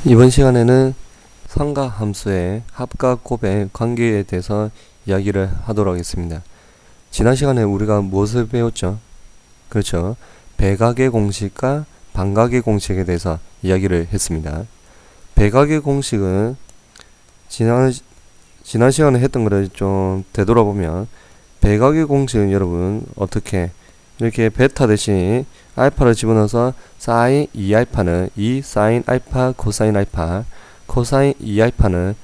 이번 시간에는 상가 함수의 합과 곱의 관계에 대해서 이야기를 하도록 하겠습니다. 지난 시간에 우리가 무엇을 배웠죠? 그렇죠. 배각의 공식과 반각의 공식에 대해서 이야기를 했습니다. 배각의 공식은 지난 시간에 했던 거를 좀 되돌아보면 배각의 공식은 여러분 어떻게 이렇게 베타 대신 알파를 집어넣어서 사인 2알파는 2 사인 알파 코사인 알파 코사인 2알파는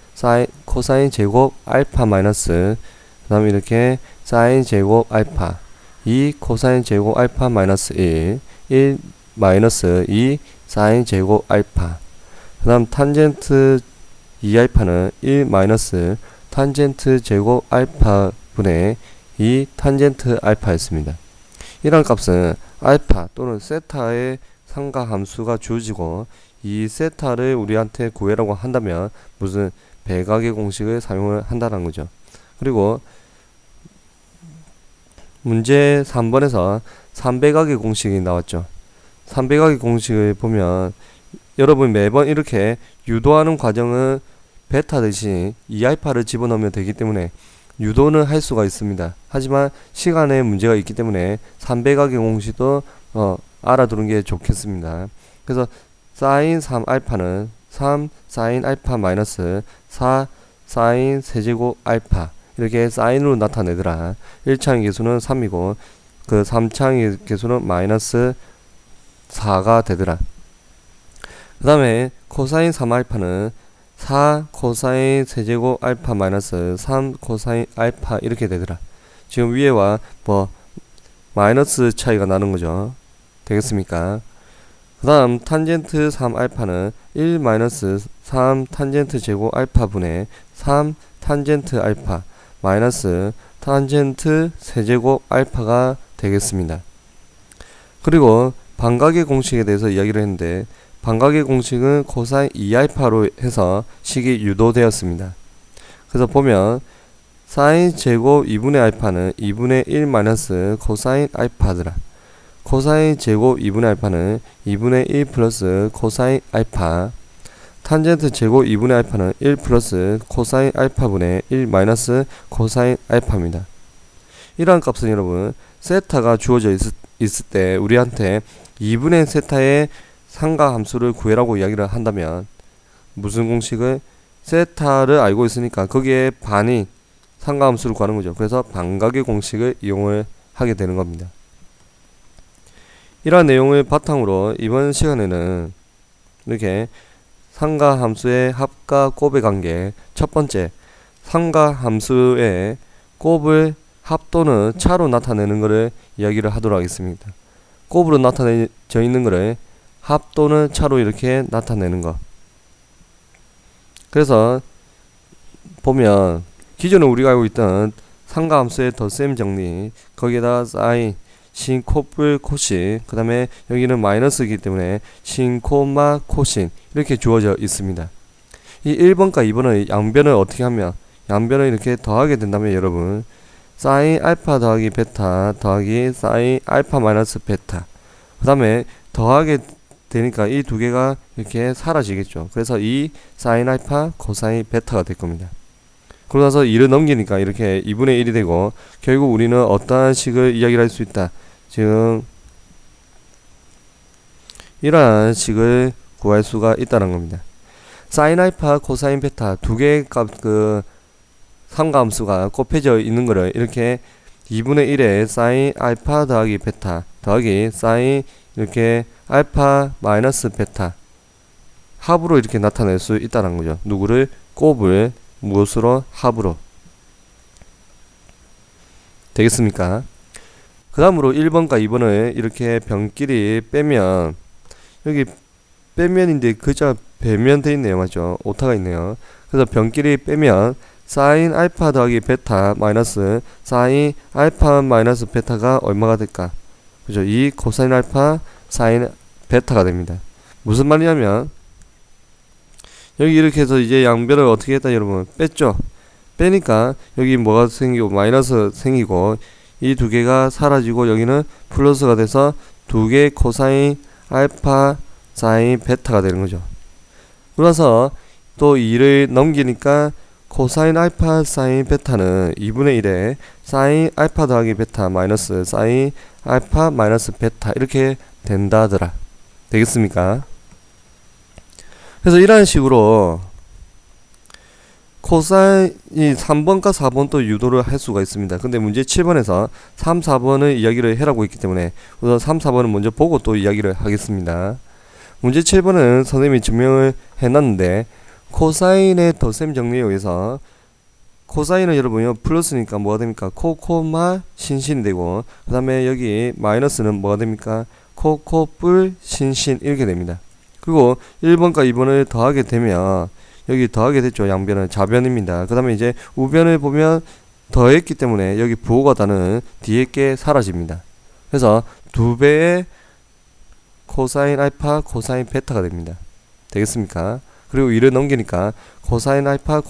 코사인 제곱 알파 마이너스 그 다음에 이렇게 사인 제곱 알파 2 코사인 제곱 알파 마이너스 1 마이너스 2 사인 제곱 알파 그 다음 탄젠트 2알파는 1 마이너스 탄젠트 제곱 알파 분의 2 탄젠트 알파였습니다. 이런 값은 알파 또는 세타의 상가 함수가 주어지고 이 세타를 우리한테 구해라고 한다면 무슨 배각의 공식을 사용을 한다는 거죠. 그리고 문제 3번에서 3배각의 공식이 나왔죠. 3배각의 공식을 보면 여러분 매번 이렇게 유도하는 과정은 베타 대신 2알파를 집어넣으면 되기 때문에 유도는 할 수가 있습니다. 하지만 시간에 문제가 있기 때문에 3배각의 공식도 알아두는 게 좋겠습니다. 그래서 사인 3알파는 3 사인 알파 마이너스 4 사인 세제곱 알파 이렇게 사인으로 나타내더라. 1차의 개수는 3이고 그 3차의 개수는 마이너스 4가 되더라. 그 다음에 코사인 3알파는 4 코사인 세제곱 알파 마이너스 3 코사인 알파 이렇게 되더라. 지금 위에와 마이너스 차이가 나는 거죠. 되겠습니까? 그 다음 탄젠트 3알파는 1 마이너스 3 탄젠트 제곱 알파 분의 3 탄젠트 알파 마이너스 탄젠트 세제곱 알파가 되겠습니다. 그리고 반각의 공식에 대해서 이야기를 했는데 반각의 공식은 코사인 2알파로 해서 식이 유도되었습니다. 그래서 보면 사인 제곱 2분의 알파는 2분의 1 마이너스 코사인 알파더라. 코사인 제곱 2분의 알파는 2분의 1 플러스 코사인 알파 탄젠트 제곱 2분의 알파는 1 플러스 코사인 알파분의 1 마이너스 코사인 알파입니다. 이러한 값은 여러분 세타가 주어져 있을 때 우리한테 2분의 세타의 상가 함수를 구해라고 이야기를 한다면 무슨 공식을 세타를 알고 있으니까 거기에 반이 상가 함수를 구하는 거죠. 그래서 반각의 공식을 이용을 하게 되는 겁니다. 이러한 내용을 바탕으로 이번 시간에는 이렇게 상가 함수의 합과 곱의 관계 첫 번째 상가 함수의 곱을 합 또는 차로 나타내는 것을 이야기를 하도록 하겠습니다. 곱으로 나타내져 있는 것을 합 또는 차로 이렇게 나타내는 것. 그래서 보면 기존에 우리가 알고 있던 상가함수의 덧셈 정리 거기에다가 사인 신 코뿔 코신 그 다음에 여기는 마이너스이기 때문에 신 코마 코신 이렇게 주어져 있습니다. 이 1번과 2번의 양변을 어떻게 하면 양변을 이렇게 더하게 된다면 여러분 사인 알파 더하기 베타 더하기 사인 알파 마이너스 베타 그 다음에 더하게 되니까 이 두 개가 이렇게 사라지겠죠. 그래서 이 사인 알파 코사인 베타가 될 겁니다. 그러고 나서 2를 넘기니까 이렇게 2분의 1이 되고 결국 우리는 어떠한 식을 이야기를 할 수 있다. 지금 이러한 식을 구할 수가 있다는 겁니다. 사인 알파 코사인 베타 두 개의 값 상가함수가 곱해져 있는 거를 이렇게 2분의 1에 사인 알파 더하기 베타 더하기 사인 이렇게 알파 마이너스 베타 합으로 이렇게 나타낼 수 있다는 거죠. 누구를? 곱을 무엇으로? 합으로. 되겠습니까? 그 다음으로 1번과 2번을 이렇게 변끼리 빼면 여기 빼면인데 그자 배면 돼 있네요. 맞죠? 오타가 있네요. 그래서 변끼리 빼면 사인 알파 더하기 베타 마이너스 사인 알파 마이너스 베타가 얼마가 될까? 그죠? 이 코사인 알파 사인 베타가 됩니다. 무슨 말이냐면 여기 이렇게 해서 이제 양변을 어떻게 했다 여러분 뺐죠. 빼니까 여기 뭐가 생기고 마이너스 생기고 이 두 개가 사라지고 여기는 플러스가 돼서 두 개 코사인 알파 사인 베타가 되는 거죠. 그래서 또 2를 넘기니까 코사인 알파 사인 베타는 2분의 1에 사인 알파 더하기 베타 마이너스 사인 알파 마이너스 베타 이렇게 된다더라. 되겠습니까? 그래서 이런 식으로 코사인이 3번과 4번 또 유도를 할 수가 있습니다. 근데 문제 7번에서 3, 4번의 이야기를 해라고 있기 때문에 우선 3, 4번은 먼저 보고 또 이야기를 하겠습니다. 문제 7번은 선생님이 증명을 해놨는데 코사인의 덧셈 정리에 의해서 코사인은 여러분요 플러스니까 뭐가 됩니까? 코코마 신신이 되고 그 다음에 여기 마이너스는 뭐가 됩니까? 코코뿔 신신 이렇게 됩니다. 그리고 1번과 2번을 더하게 되면 여기 더하게 됐죠. 양변은 좌변입니다. 그 다음에 이제 우변을 보면 더했기 때문에 여기 부호가다는 뒤에 게 사라집니다. 그래서 2배의 코사인 알파 코사인 베타가 됩니다. 되겠습니까? 그리고 2를 넘기니까 코사인 알파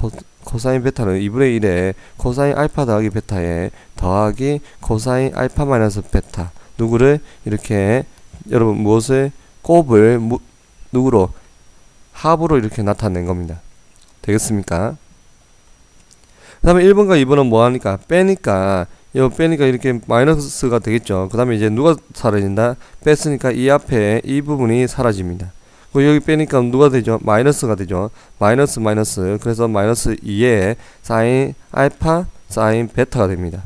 코사인 베타는 2분의 1에 코사인 알파 더하기 베타에 더하기 코사인 알파 마이너스 베타 누구를 이렇게 여러분 무엇을 곱을 누구로 합으로 이렇게 나타낸 겁니다. 되겠습니까? 그 다음에 1번과 2번은 뭐하니까 빼니까 이렇게 마이너스가 되겠죠. 그 다음에 이제 누가 사라진다? 뺐으니까 이 앞에 이 부분이 사라집니다. 여기 빼니까 누가 되죠? 마이너스가 되죠. 마이너스 그래서 마이너스 2에 사인 알파 사인 베타가 됩니다.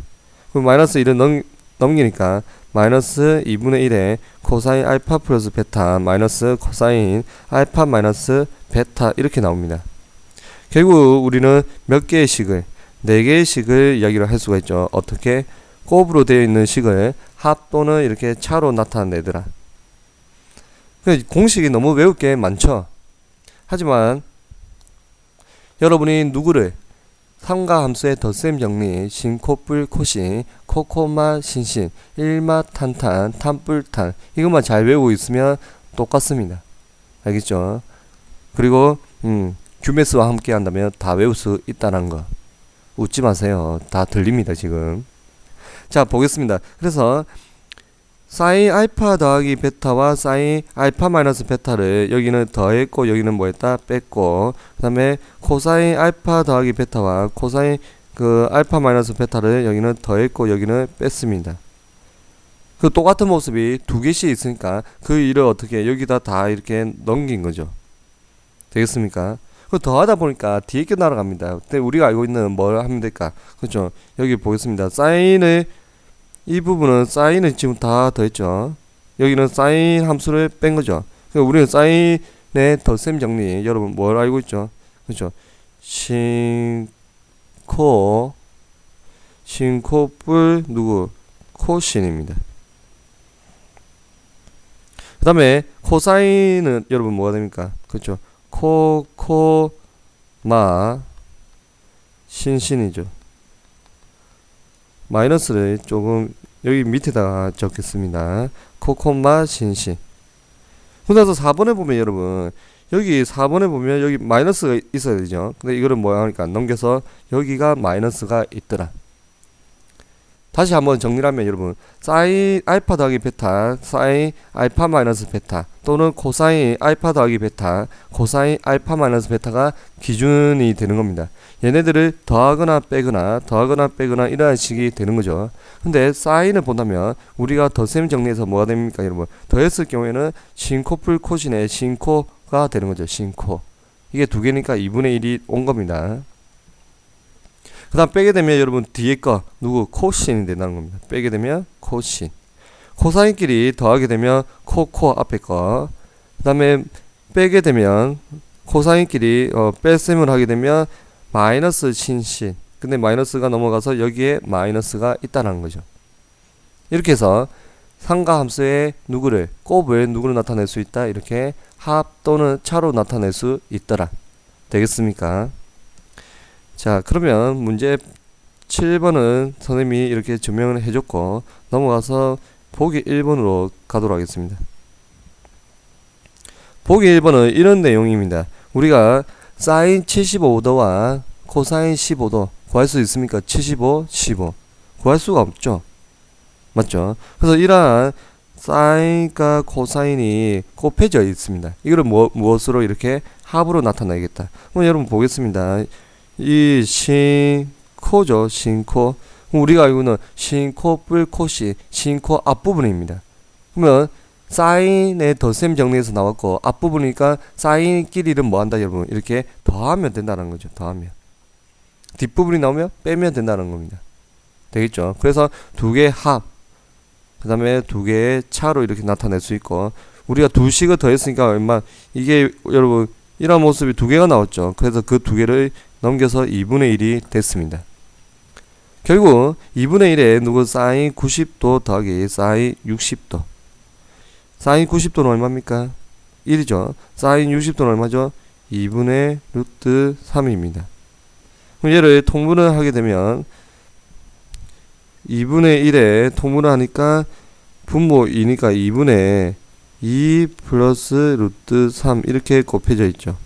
그럼 마이너스 1을 넘기니까 마이너스 2분의 1에 코사인 알파 플러스 베타 마이너스 코사인 알파 마이너스 베타 이렇게 나옵니다. 결국 우리는 몇 개의 식을 4개의 식을 이야기를 할 수가 있죠. 어떻게? 곱으로 되어 있는 식을 합 또는 이렇게 차로 나타내더라. 공식이 너무 외울 게 많죠. 하지만 여러분이 누구를 삼가 함수의 덧셈 정리 신코뿔 코신 코코마 신신 일마 탄탄 탄뿔탄 이것만 잘 외우고 있으면 똑같습니다. 알겠죠? 그리고 규메스와 함께 한다면 다 외울 수 있다는 거 웃지 마세요. 다 들립니다 지금. 자 보겠습니다. 그래서 사인 알파 더하기 베타와 사인 알파 마이너스 베타를 여기는 더했고 여기는 뭐했다? 뺐고 그 다음에 코사인 알파 더하기 베타와 코사인 알파 마이너스 베타를 여기는 더했고 여기는 뺐습니다. 그 똑같은 모습이 2개씩 있으니까 그 일을 어떻게 여기다 다 이렇게 넘긴 거죠. 되겠습니까? 그 더하다 보니까 뒤에 게 날아갑니다. 근데 우리가 알고 있는 뭘 하면 될까? 그렇죠. 여기 보겠습니다. 사인을 이 부분은 사인을 지금 다 더했죠. 여기는 사인 함수를 뺀 거죠. 그러니까 우리는 사인의 덧셈 정리 여러분 뭘 알고 있죠? 그렇죠. 신코뿔 누구? 코신입니다. 그 다음에 코사인은 여러분 뭐가 됩니까? 그렇죠. 코코마 신신이죠. 마이너스를 조금 여기 밑에다가 적겠습니다. 코코마 신신. 그래서 4번에 보면 여러분 여기 4번에 보면 여기 마이너스가 있어야 되죠. 근데 이거를 뭐야 하니까 넘겨서 여기가 마이너스가 있더라. 다시 한번 정리하면 여러분 사인 알파 더하기 베타 사인 알파 마이너스 베타 또는 코사인 알파 더하기 베타 코사인 알파 마이너스 베타가 기준이 되는 겁니다. 얘네들을 더하거나 빼거나 이러한 식이 되는 거죠. 근데 사인을 본다면 우리가 덧셈 정리해서 뭐가 됩니까 여러분? 더했을 경우에는 신코풀 코신의 신코가 되는 거죠. 신코. 이게 2개니까 2분의 1이 온 겁니다. 그 다음 빼게 되면 여러분 뒤에 거 누구? 코신이 된다는 겁니다. 빼게 되면 코신. 코사인끼리 더하게 되면 코코 앞에 거. 그 다음에 빼게 되면 코사인끼리 뺄셈을 하게 되면 마이너스 신신. 근데 마이너스가 넘어가서 여기에 마이너스가 있다는 거죠. 이렇게 해서 상가 함수의 누구를 곱을 누구를 나타낼 수 있다. 이렇게 합 또는 차로 나타낼 수 있더라. 되겠습니까? 자 그러면 문제 7번은 선생님이 이렇게 증명을 해줬고 넘어가서 보기 1번으로 가도록 하겠습니다. 보기 1번은 이런 내용입니다. 우리가 사인 75도와 코사인 15도 구할 수 있습니까? 75, 15 구할 수가 없죠. 맞죠? 그래서 이러한 사인과 코사인이 곱해져 있습니다. 이거를 무엇으로 이렇게 합으로 나타내겠다. 그럼 여러분 보겠습니다. 이 신코죠. 신코. 우리가 알고는 신코 뿔코시 신코 앞부분입니다. 그러면 사인의 덧셈 정리에서 나왔고 앞부분이니까 사인끼리는 뭐한다 여러분? 이렇게 더하면 된다는 거죠. 더하면. 뒷부분이 나오면 빼면 된다는 겁니다. 되겠죠? 그래서 두 개의 합, 그 다음에 두 개의 차로 이렇게 나타낼 수 있고, 우리가 두 식을 더했으니까 얼마, 이게 여러분 이런 모습이 두 개가 나왔죠. 그래서 그 두 개를 넘겨서 2분의 1이 됐습니다. 결국 2분의 1에 누구 사인 90도 더하기 사인 60도. 사인 90도는 얼마입니까? 1이죠. 사인 60도는 얼마죠? 2분의 루트 3입니다. 그럼 얘를 통분을 하게 되면 2분의 1에 통분을 하니까 분모 2니까 2분의 2 플러스 루트 3 이렇게 곱해져 있죠.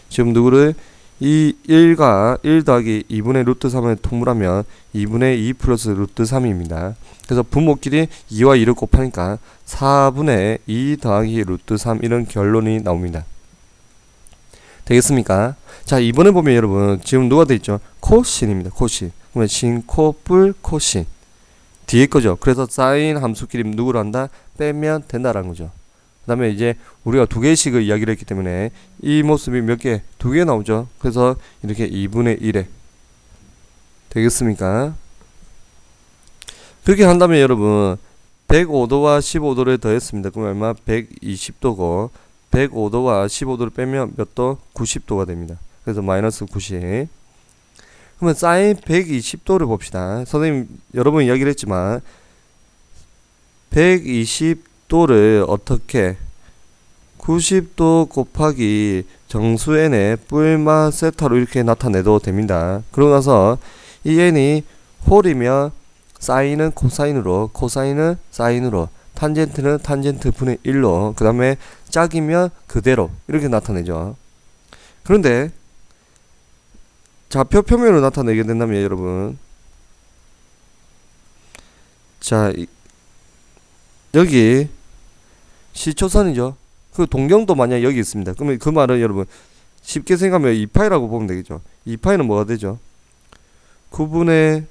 지금 누구를 이 1과 1 더하기 2분의 루트 3을 통분하면 2분의 2 플러스 루트 3입니다. 그래서 분모끼리 2와 2를 곱하니까 4분의 2 더하기 루트 3 이런 결론이 나옵니다. 되겠습니까? 자, 이번에 보면 여러분 지금 누가 돼 있죠? 코신입니다. 코신. 그러면 신코 뿔 코신. 뒤에 거죠. 그래서 사인 함수끼리 누구를 한다? 빼면 된다라는 거죠. 그 다음에 이제 우리가 두 개씩을 이야기를 했기 때문에 이 모습이 몇 개? 두 개 나오죠. 그래서 이렇게 2분의 1에 되겠습니까? 그렇게 한다면 여러분 105도와 15도를 더했습니다. 그럼 얼마? 120도고 105도와 15도를 빼면 몇 도? 90도가 됩니다. 그래서 마이너스 90. 그러면 사인 120도를 봅시다. 선생님 여러 번 이야기를 했지만 120도를 어떻게 90도 곱하기 정수 n의 뿔마 세타로 이렇게 나타내도 됩니다. 그러고 나서 이 n이 홀이면 사인은 코사인으로, 코사인은 사인으로, 탄젠트는 탄젠트 분의 1로, 그 다음에 짝이면 그대로 이렇게 나타내죠. 그런데 좌표 표면으로 나타내게 된다면 여러분, 자 여기 시초선이죠. 그 동경도 만약 여기 있습니다. 그러면 그 말은 여러분 쉽게 생각하면 2파이라고 보면 되겠죠. 2파이는 뭐가 되죠? 9분의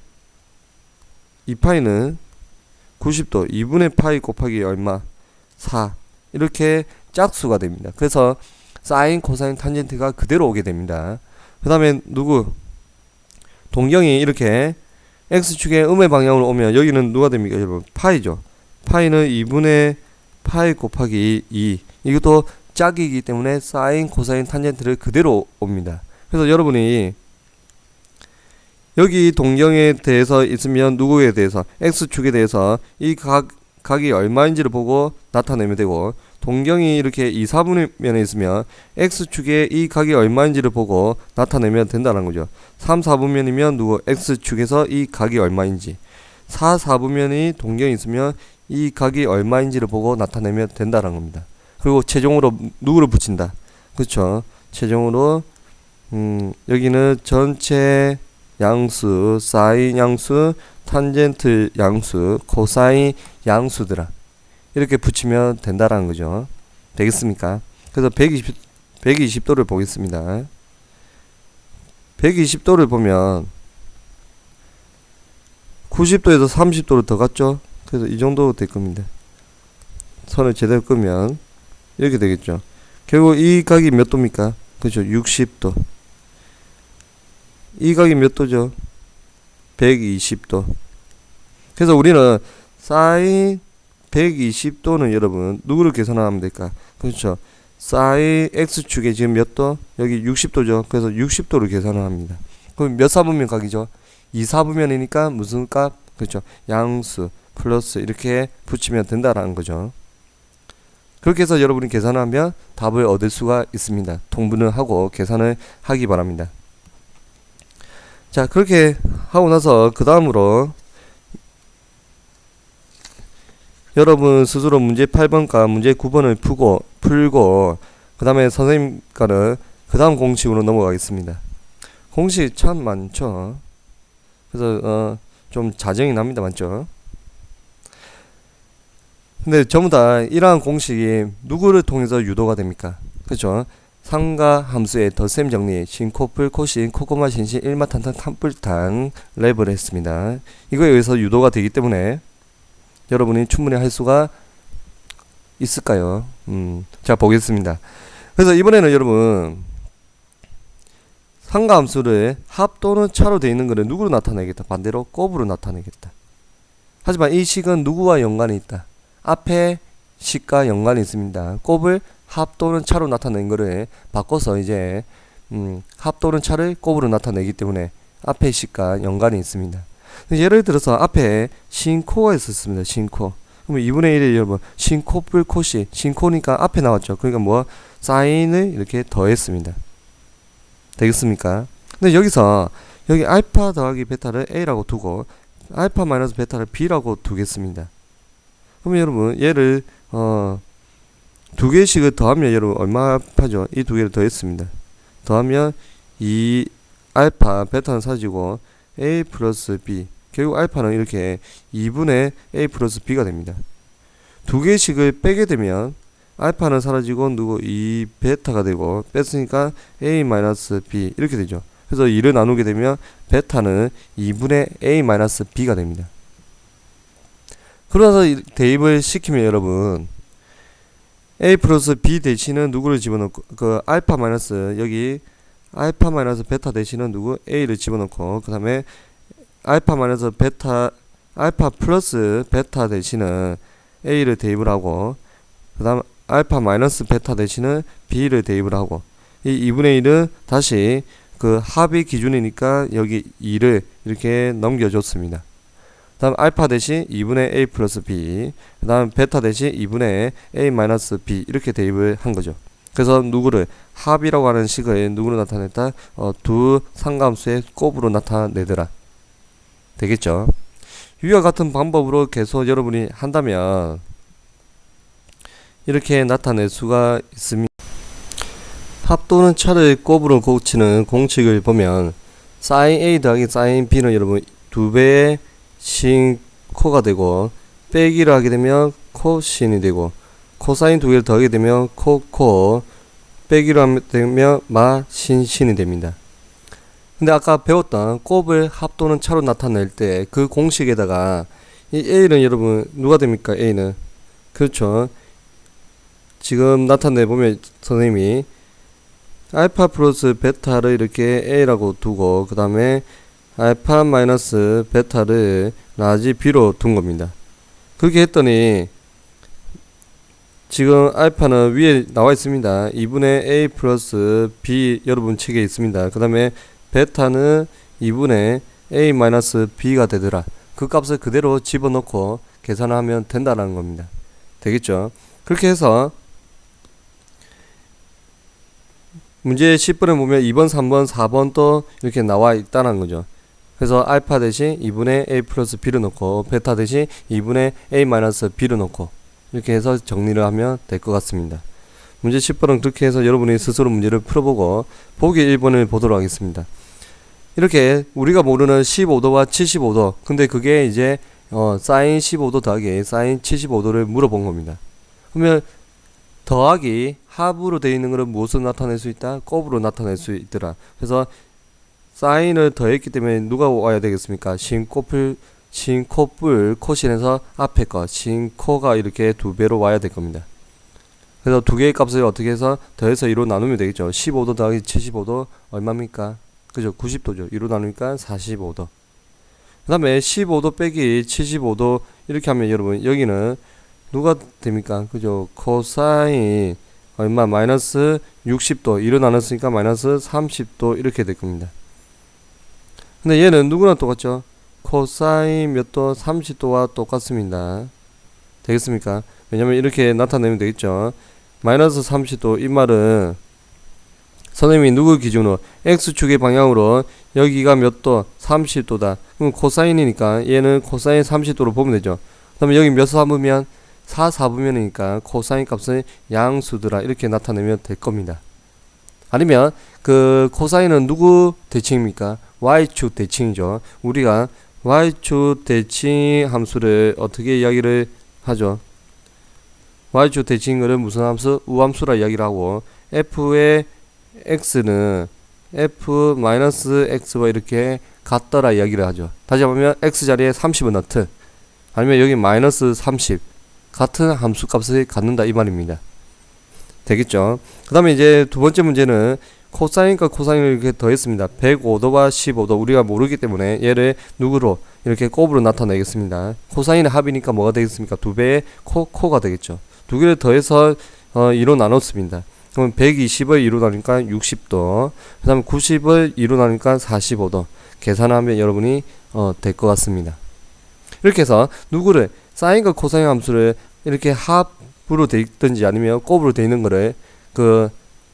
2파이는 90도 2분의 파이 곱하기 얼마? 4 이렇게 짝수가 됩니다. 그래서 사인, 코사인, 탄젠트가 그대로 오게 됩니다. 그 다음에 누구? 동경이 이렇게 x축의 음의 방향으로 오면 여기는 누가 됩니까 여러분? 파이죠. 파이는 2분의 파이 곱하기 2 이것도 짝이기 때문에 사인, 코사인, 탄젠트를 그대로 옵니다. 그래서 여러분이 여기 동경에 대해서 있으면 누구에 대해서 x축에 대해서 이 각이 얼마인지를 보고 나타내면 되고, 동경이 이렇게 2, 4분면에 있으면 x축에 이 각이 얼마인지를 보고 나타내면 된다는 거죠. 3, 4분면이면 누구 x축에서 이 각이 얼마인지, 4, 4분면이 동경이 있으면 이 각이 얼마인지를 보고 나타내면 된다는 겁니다. 그리고 최종으로 누구를 붙인다. 그렇죠. 최종으로 여기는 전체 양수, 사인 양수, 탄젠트 양수, 코사인 양수들아 이렇게 붙이면 된다라는 거죠. 되겠습니까? 그래서 120도를 보겠습니다. 120도를 보면 90도에서 30도를 더 갔죠. 그래서 이 정도 될 겁니다. 선을 제대로 끄면 이렇게 되겠죠. 결국 이 각이 몇 도입니까? 그렇죠. 60도. 이 각이 몇 도죠? 120도. 그래서 우리는 사인 120도는 여러분 누구를 계산하면 될까? 그렇죠. 사인 x축에 지금 몇 도? 여기 60도죠. 그래서 60도를 계산을 합니다. 그럼 몇 사분면 각이죠? 2, 4분면이니까 무슨 값? 그렇죠. 양수 플러스 이렇게 붙이면 된다라는 거죠. 그렇게 해서 여러분이 계산을 하면 답을 얻을 수가 있습니다. 통분을 하고 계산을 하기 바랍니다. 자, 그렇게 하고 나서 그 다음으로 여러분 스스로 문제 8번과 문제 9번을 풀고 그 다음에 선생님과는 그 다음 공식으로 넘어가겠습니다. 공식 참 많죠. 그래서 좀 자정이 납니다. 맞죠? 근데 전부 다 이러한 공식이 누구를 통해서 유도가 됩니까? 그렇죠? 상가 함수의 덧셈 정리 신코풀 코신 코코마 신신 일마탄탄 탄뿔탄 랩을 했습니다. 이거에 의해서 유도가 되기 때문에 여러분이 충분히 할 수가 있을까요? 자 보겠습니다. 그래서 이번에는 여러분 상가 함수를 합 또는 차로 되어 있는 것을 누구로 나타내겠다? 반대로 곱으로 나타내겠다. 하지만 이 식은 누구와 연관이 있다? 앞에 식과 연관이 있습니다. 곱을 합 또는 차로 나타낸 것을 바꿔서 이제 합 또는 차를 곱으로 나타내기 때문에 앞에 식과 연관이 있습니다. 예를 들어서 앞에 신코가 있었습니다. 신코. 그러면 2분의 1에 여러분 신코 뿔 코시 신코니까 앞에 나왔죠. 그러니까 뭐 사인을 이렇게 더했습니다. 되겠습니까? 근데 여기서 여기 알파 더하기 베타를 A라고 두고 알파 마이너스 베타를 B라고 두겠습니다. 그러면 여러분 얘를 두 개씩을 더하면 여러분 얼마 파죠? 이 두 개를 더했습니다. 더하면 이 알파 베타는 사라지고 A 플러스 B 결국 알파는 이렇게 2분의 A 플러스 B가 됩니다. 두 개씩을 빼게 되면 알파는 사라지고 누구 이 베타가 되고 뺐으니까 A 마이너스 B 이렇게 되죠. 그래서 2를 나누게 되면 베타는 2분의 A 마이너스 B가 됩니다. 그러면서 대입을 시키면 여러분 A 플러스 B 대신은 누구를 집어넣고 그 알파 마이너스 여기 알파 마이너스 베타 대신은 누구 A를 집어넣고 그 다음에 알파 마이너스 베타 알파 플러스 베타 대신은 A를 대입을 하고 그 다음 알파 마이너스 베타 대신은 B를 대입을 하고 이 2분의 1은 다시 그 합의 기준이니까 여기 2를 이렇게 넘겨줬습니다. 다음 알파 대신 2분의 A 플러스 B 그 다음 베타 대신 2분의 A 마이너스 B 이렇게 대입을 한 거죠. 그래서 누구를 합이라고 하는 식을 누구로 나타냈다? 두 상가함수의 곱으로 나타내더라. 되겠죠? 위와 같은 방법으로 계속 여러분이 한다면 이렇게 나타낼 수가 있습니다. 합 또는 차를 곱으로 고치는 공식을 보면 sin A 더하기 sin B는 여러분 2배의 신 코가 되고 빼기를 하게 되면 코신이 되고 코사인 두 개를 더하게 되면 코코 빼기로 하게 되면 마신신이 됩니다. 근데 아까 배웠던 곱을 합 또는 차로 나타낼 때 그 공식에다가 이 A는 여러분 누가 됩니까? A는 그렇죠. 지금 나타내 보면 선생님이 알파 플러스 베타를 이렇게 A라고 두고 그 다음에 알파 마이너스 베타를 라지 B로 둔 겁니다. 그렇게 했더니 지금 알파는 위에 나와 있습니다. 2분의 A 플러스 B 여러분 책에 있습니다. 그 다음에 베타는 2분의 A 마이너스 B가 되더라. 그 값을 그대로 집어넣고 계산하면 된다는 겁니다. 되겠죠? 그렇게 해서 문제 10번에 보면 2번, 3번, 4번 또 이렇게 나와 있다는 거죠. 그래서 알파 대신 2분의 A 플러스 B를 넣고 베타 대신 2분의 A 마이너스 B를 넣고 이렇게 해서 정리를 하면 될 것 같습니다. 문제 10번은 그렇게 해서 여러분이 스스로 문제를 풀어보고 보기 1번을 보도록 하겠습니다. 이렇게 우리가 모르는 15도와 75도 근데 그게 이제 사인 15도 더하기 사인 75도를 물어본 겁니다. 그러면 더하기 합으로 되어 있는 것을 무엇으로 나타낼 수 있다? 곱으로 나타낼 수 있더라. 그래서 사인을 더했기 때문에 누가 와야 되겠습니까? 신코뿔 코신에서 앞에 거 신코가 이렇게 두 배로 와야 될 겁니다. 그래서 두 개의 값을 어떻게 해서 더해서 2로 나누면 되겠죠. 15도 더하기 75도 얼마입니까? 그죠? 90도죠. 2로 나누니까 45도. 그 다음에 15도 빼기 75도 이렇게 하면 여러분 여기는 누가 됩니까? 그죠? 코사인 얼마? 마이너스 60도 2로 나눴으니까 마이너스 30도 이렇게 될 겁니다. 근데 얘는 누구랑 똑같죠? 코사인 몇 도? 30도와 똑같습니다. 되겠습니까? 왜냐면 이렇게 나타내면 되겠죠. 마이너스 30도 이 말은 선생님이 누구 기준으로 X축의 방향으로 여기가 몇 도? 30도다. 그럼 코사인이니까 얘는 코사인 30도로 보면 되죠. 그 다음에 여기 몇 사분면? 4사분면이니까 코사인 값은 양수더라 이렇게 나타내면 될 겁니다. 아니면 그 코사인은 누구 대칭입니까? Y축 대칭이죠. 우리가 Y축 대칭 함수를 어떻게 이야기를 하죠? y축 대칭인 거를 무슨 함수? 우함수라 이야기를 하고 f의 x는 f-x와 이렇게 같더라 이야기를 하죠. 다시 한번 x자리에 30을 넣든 아니면 여기 마이너스 30 같은 함수 값을 갖는다 이 말입니다. 되겠죠? 그 다음에 이제 두 번째 문제는 코사인과 코사인을 이렇게 더했습니다. 105도와 15도 우리가 모르기 때문에 얘를 누구로 이렇게 곱으로 나타내겠습니다. 코사인의 합이니까 뭐가 되겠습니까? 두 배의 코가 되겠죠. 두 개를 더해서 2로 나눴습니다. 그럼 120을 2로 나누니까 60도, 그 다음에 90을 2로 나누니까 45도 계산하면 여러분이 될 것 같습니다. 이렇게 해서 누구를 사인과 코사인 함수를 이렇게 합으로 되어 있든지 아니면 곱으로 되어 있는 거를 그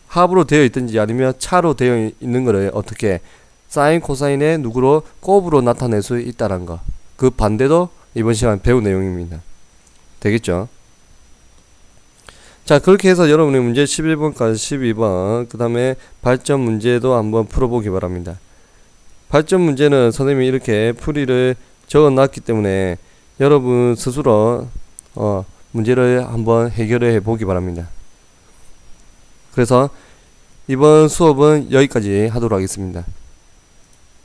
합으로 되어 있든지 아니면 차로 되어 있는 거를 어떻게 사인 코사인의 누구로 곱으로 나타낼 수 있다는 거, 그 반대도 이번 시간 배운 내용입니다. 되겠죠? 자, 그렇게 해서 여러분의 문제 11번까지 12번 그 다음에 발전 문제도 한번 풀어보기 바랍니다. 발전 문제는 선생님이 이렇게 풀이를 적어놨기 때문에 여러분 스스로 문제를 한번 해결해 보기 바랍니다. 그래서 이번 수업은 여기까지 하도록 하겠습니다.